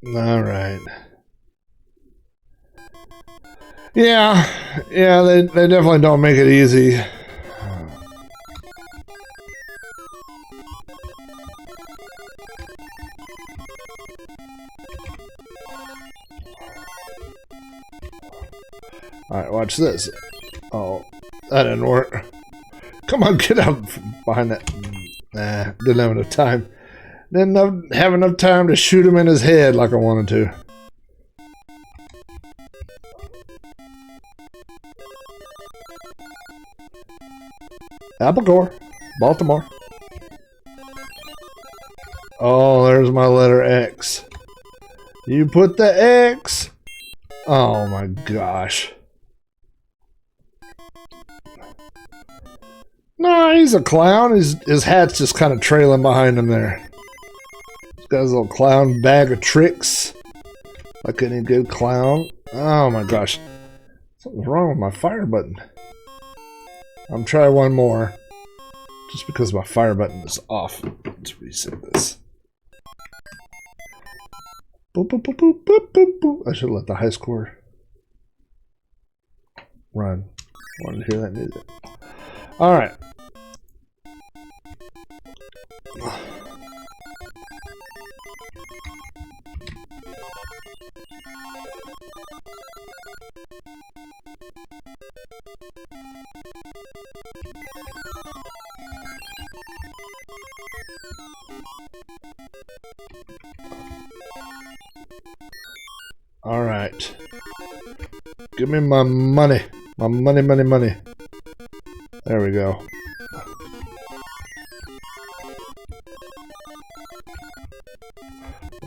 S3: All right. Yeah, they definitely don't make it easy. All right, watch this. Oh, that didn't work. Come on, get out behind that. Nah, didn't have enough time. Didn't have enough time to shoot him in his head like I wanted to. Applecore, Baltimore. Oh, there's my letter X. You put the X. Oh my gosh. No, he's a clown. His hat's just kind of trailing behind him there. He's got his little clown bag of tricks. Like any good clown. Oh my gosh. Something's wrong with my fire button. I'm trying one more. Just because my fire button is off. Let's reset this. Boop, boop, boop, boop, boop, boop, boop. I should let the high score run. Wanted to hear that music. Alright. Alright. Give me my money. My money, money, money. There we go.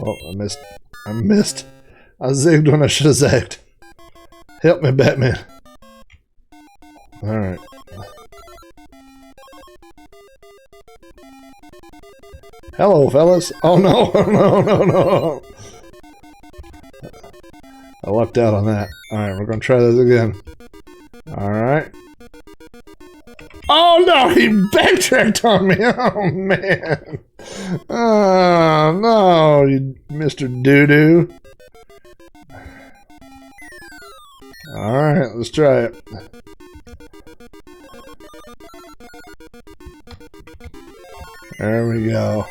S3: Oh, I missed. I missed. I zigged when I should have zagged. Help me, Batman. Alright. Hello, fellas. Oh, no. No, no, no. I lucked out on that. Alright, we're going to try this again. Alright. Oh, no. He backtracked on me. Oh, man. Oh, no, you Mr. Doo-Doo. Alright, let's try it. There we go.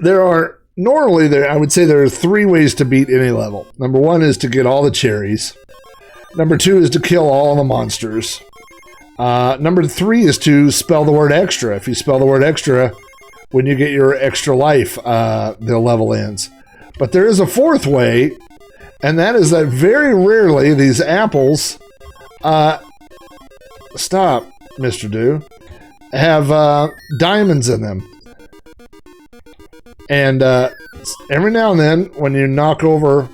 S3: There are normally I would say there are 3 ways to beat any level. Number 1 is to get all the cherries. Number 2 is to kill all the monsters. Number 3 is to spell the word extra. If you spell the word extra, when you get your extra life, the level ends. But there is a 4th way, and that is that very rarely these apples, stop, Mr. Do, have diamonds in them. And every now and then, when you knock over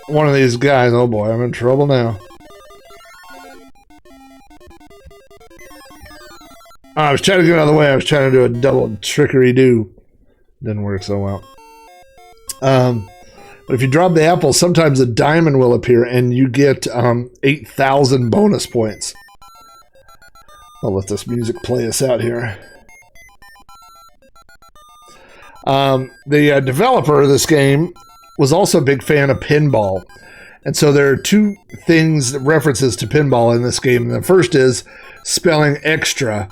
S3: one of these guys, oh boy, I'm in trouble now. I was trying to get out of the way. I was trying to do a double trickery-do. Didn't work so well. But if you drop the apple, sometimes a diamond will appear, and you get 8,000 bonus points. I'll let this music play us out here. The developer of this game was also a big fan of pinball. And so there are 2 things, references to pinball in this game. And the first is spelling extra,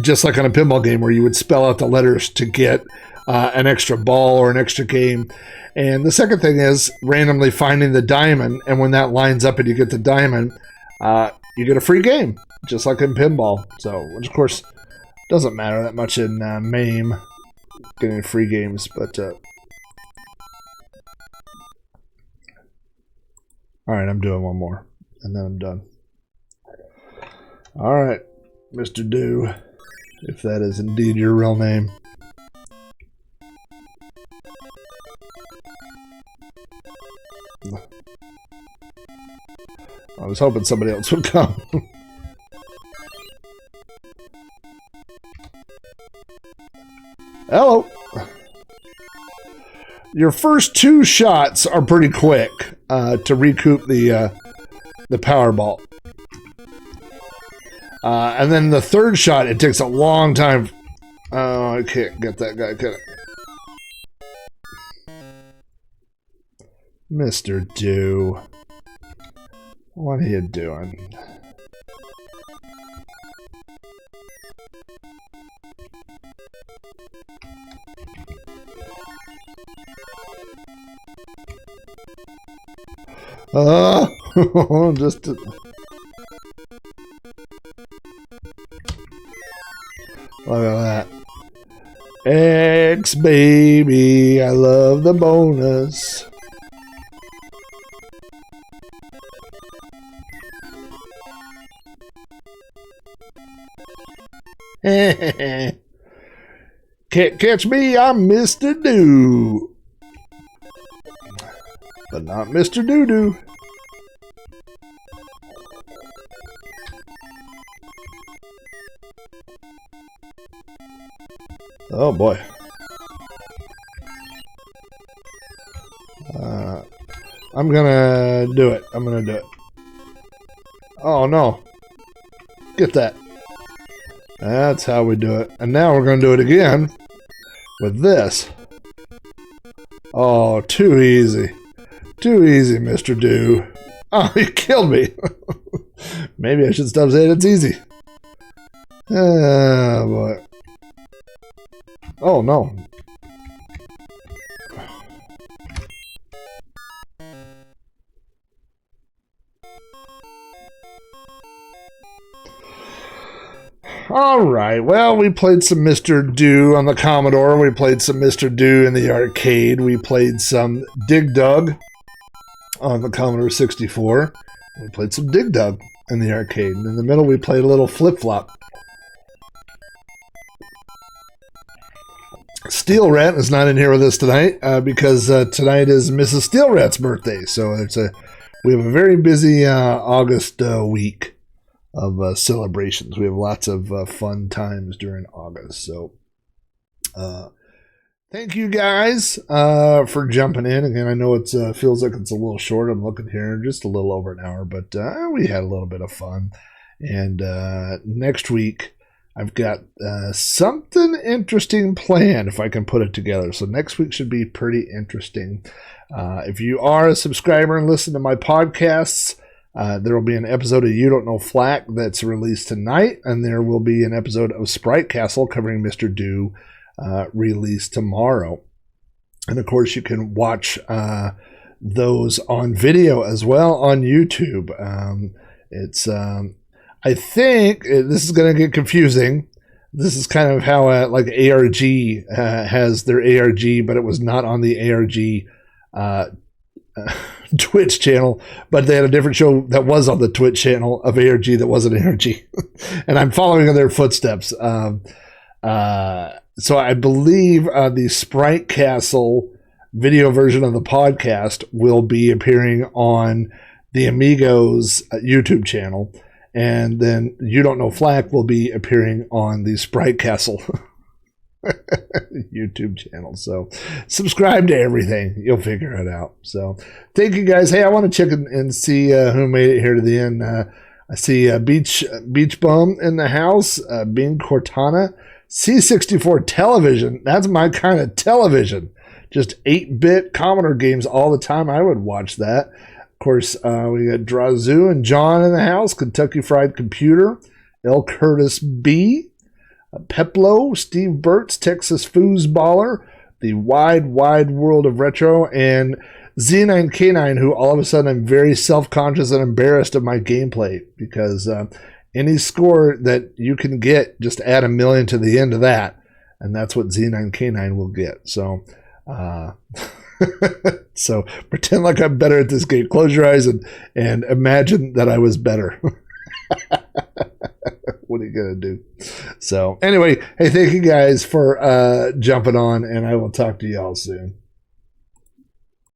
S3: just like on a pinball game where you would spell out the letters to get an extra ball or an extra game. And the second thing is randomly finding the diamond. And when that lines up and you get the diamond, you get a free game, just like in pinball. So, which of course doesn't matter that much in MAME, getting free games, but alright, I'm doing one more, and then I'm done. Alright, Mr. Do, if that is indeed your real name. I was hoping somebody else would come. Hello. Your first 2 shots are pretty quick to recoup the Powerball. And then the 3rd shot, it takes a long time. Oh, I can't get that guy. Can I? Mr. Do. What are you doing? Just look at that. X baby, I love the bonus. Can't catch me, I'm Mr. Do. But not Mr. Doo-Doo. Oh boy. I'm gonna do it. I'm gonna do it. Oh no. Get that. That's how we do it. And now we're gonna do it again with this. Oh, too easy. Too easy, Mr. Do. Oh, he killed me. Maybe I should stop saying it's easy. Oh, boy. Oh, no. Alright, well, we played some Mr. Do on the Commodore. We played some Mr. Do in the arcade. We played some Dig Dug on the Commodore 64. We played some Dig Dug in the arcade. And in the middle, we played a little Flip Flop. Steel Rat is not in here with us tonight because tonight is Mrs. Steel Rat's birthday. So we have a very busy August week of celebrations. We have lots of fun times during August. So thank you guys for jumping in. Again, I know it feels like it's a little short. I'm looking here, just a little over an hour, but we had a little bit of fun. And next week, I've got something interesting planned, if I can put it together. So next week should be pretty interesting. If you are a subscriber and listen to my podcasts, There will be an episode of You Don't Know Flack that's released tonight, and there will be an episode of Sprite Castle covering Mr. Do released tomorrow. And of course, you can watch those on video as well on YouTube. I think this is going to get confusing. This is kind of how like ARG has their ARG, but it was not on the ARG Twitch channel, but they had a different show that was on the Twitch channel of ARG that wasn't ARG. And I'm following in their footsteps. So I believe the Sprite Castle video version of the podcast will be appearing on the Amigos YouTube channel. And then You Don't Know Flack will be appearing on the Sprite Castle YouTube channel. So subscribe to everything. You'll figure it out. So thank you guys. Hey, I want to check and see who made it here to the end. I see Beach Bum in the house, Bing Cortana, C64 television. That's my kind of television. Just 8-bit Commodore games all the time. I would watch that. Of course, we got Drazoo and John in the house, Kentucky Fried Computer, L. Curtis B., Peplo, Steve Burtz, Texas Foosballer, the wide world of retro, and Z9K9, who all of a sudden I'm very self-conscious and embarrassed of my gameplay, because any score that you can get, just add 1 million to the end of that, and that's what Z9K9 will get. So, so pretend like I'm better at this game. Close your eyes and imagine that I was better. What are you going to do? So anyway, hey, thank you guys for jumping on, and I will talk to y'all soon.